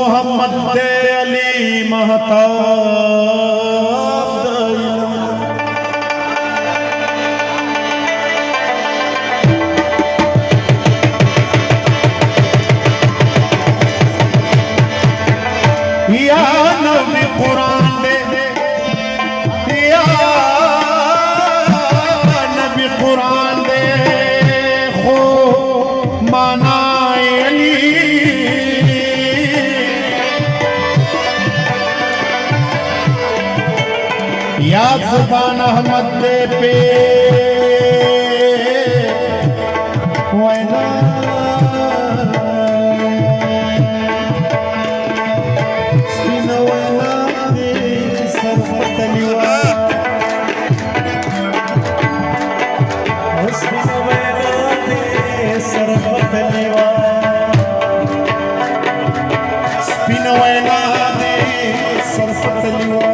محمد دے علی مہتاب دا علم یا نبی قرآن دے یا نبی قرآن دے خو مانا علی یا زبان احمد دے پہ وینا سپین وینا دے سرفت لیوا سپین وینا دے سرفت لیوا سپین وینا دے سرفت لیوا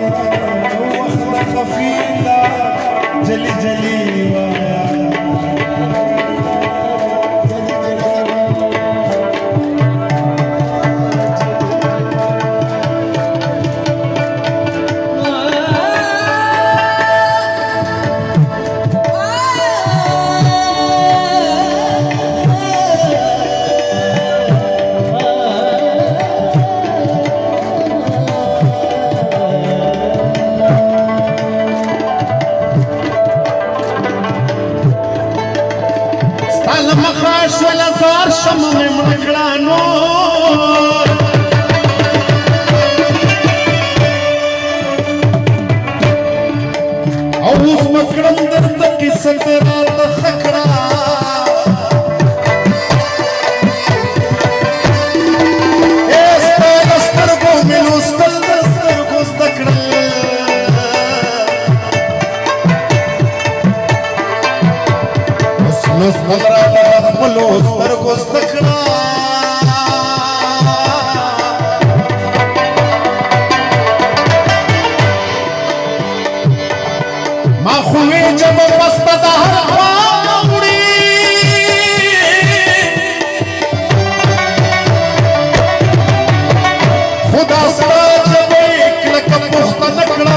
خفیلا جلی جلی وایا مخاش ولا زار شمم مکڑانو او اس مکڑم در تکی سنترات خکڑا ایس تا دستر کو ملو ستل دستر کو ستکڑا اس مدرات خپلو سترګو ستکړه ما خو وی جب پسته د هر خوا وړي خدا ستا جب کلک پخته نکړه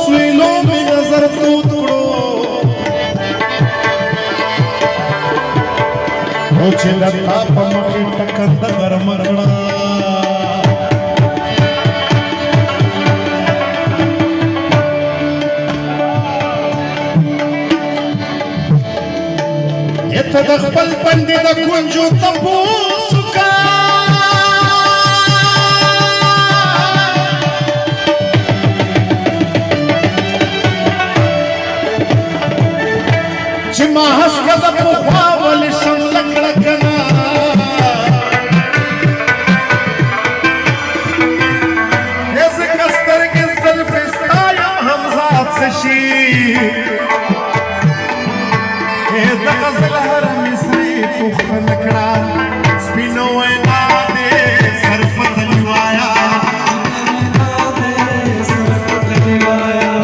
سویلو می نظر تود کړو او چې لتا په مخې ټکر د ګرم کړه اته د خپل پندې د کونجو تپوسو کا چې ما هس کده په خوا ولې شم لکړه کنا ایس کستر کې زلف ستا هم ذات شي اے د غزل هر مصری پخ لکړه سپینو وینا دې سرفت لیوایا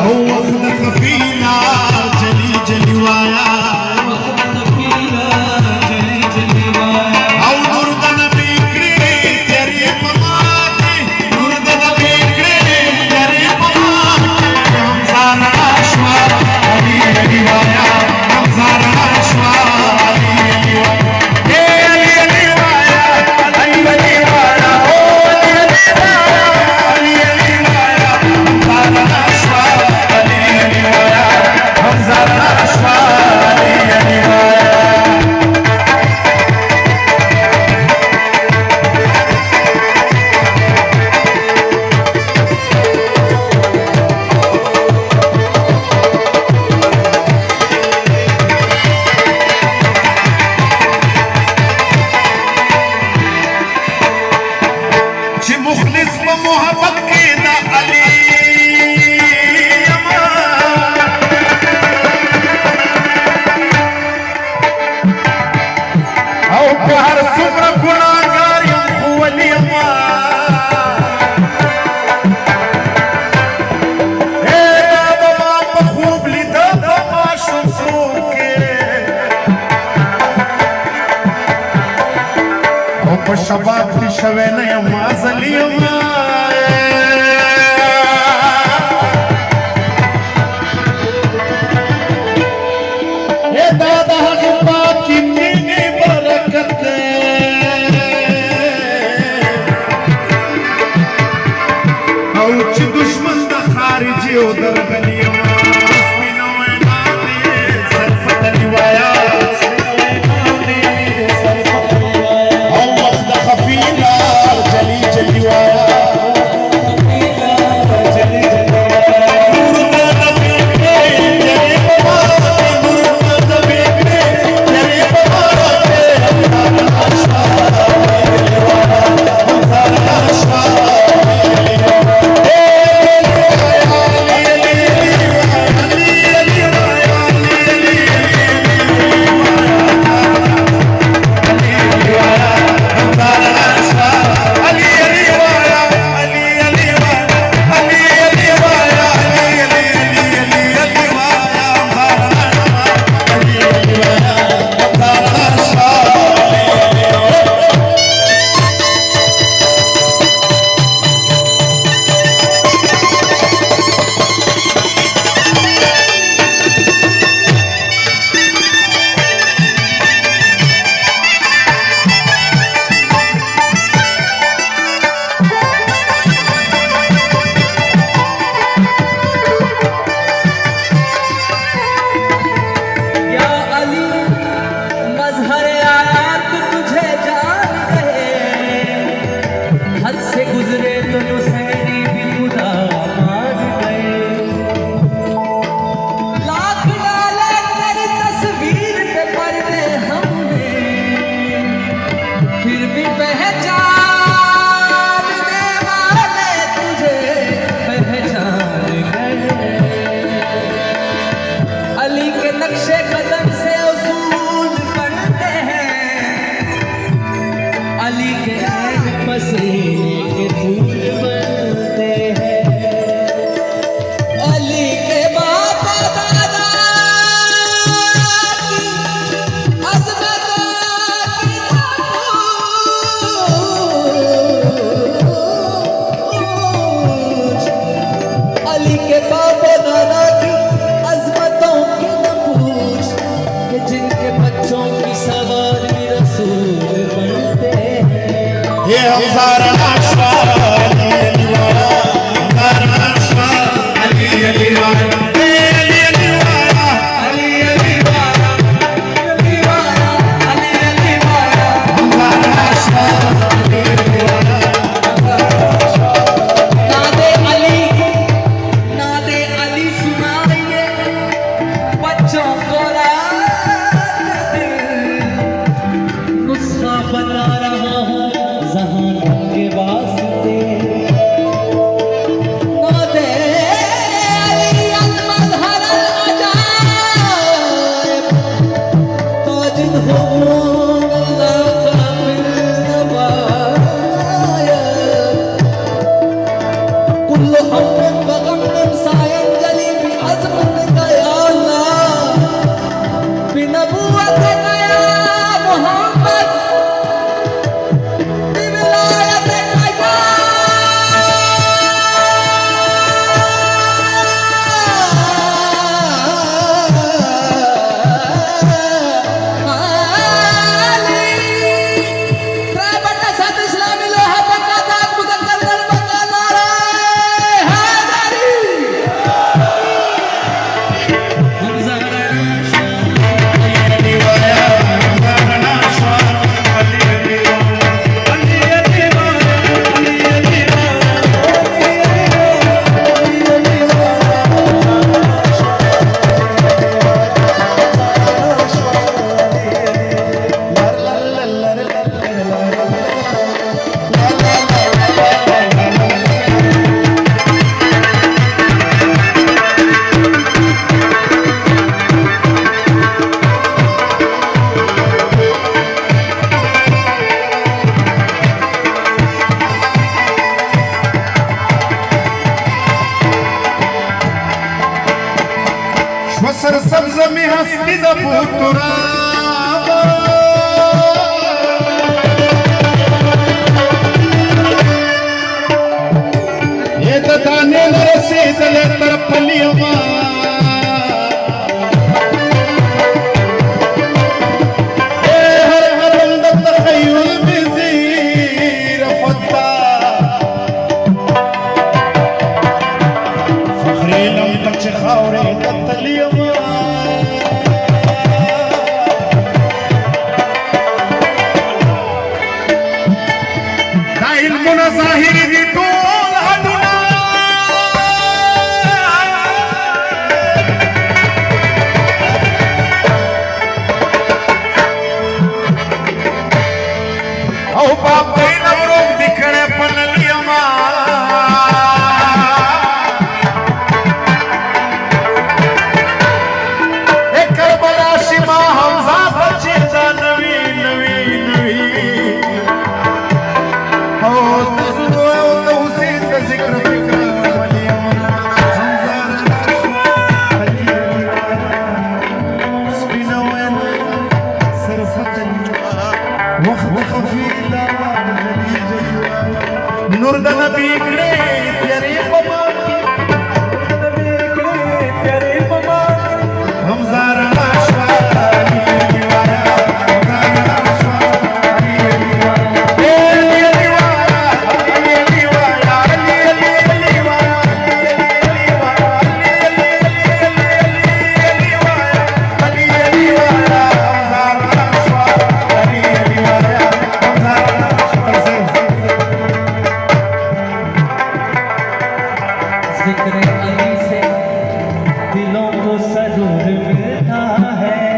او وخت خفینا جلی جلی وایا چې مخلص په محبت کې د علي شباب شوينا يا مازل يما يا دادا حقبا كنيني بركت او چې دشمن د خارجي او درغلي يما سپینو نامې سرفت نیوایا سر سبز میں ہستی دا پوترا मुना ज़ाहिरी जी toll हडुना औ बाप नवरोग दिखणे पनलियमा एक करबला सीमा हमजा बचे नवी नवी नवी हो तसो तौसी जिक्र फिक्र वलियमा हमजा स्पिनवन सरफतन वक्त खफीला नूर द नबी इकडे प्यारे पमा प्यारे पमा हमजा राशवा अली दीवाना हमजा राशवा अली दीवाना अली दीवाना अली दीवाना अली दीवाना हमजा राशवा अली दीवाना हमजा राशवा जिक्र अली से दिलों को सरूर मिलता है।